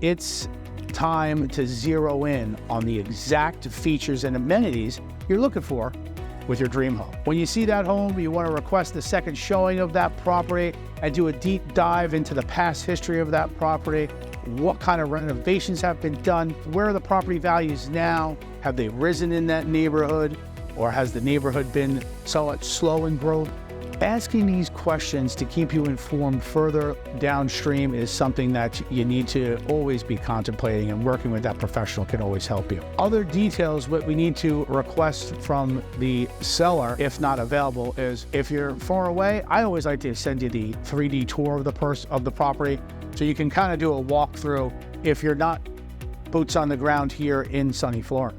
it's time to zero in on the exact features and amenities you're looking for with your dream home. When you see that home, you want to request a second showing of that property and do a deep dive into the past history of that property. What kind of renovations have been done? Where are the property values now? Have they risen in that neighborhood? Or has the neighborhood been somewhat slow in growth? Asking these questions to keep you informed further downstream is something that you need to always be contemplating, and working with that professional can always help you. Other details what we need to request from the seller, if not available, is if you're far away, I always like to send you the 3D tour of the property, so you can kind of do a walkthrough if you're not boots on the ground here in sunny Florida.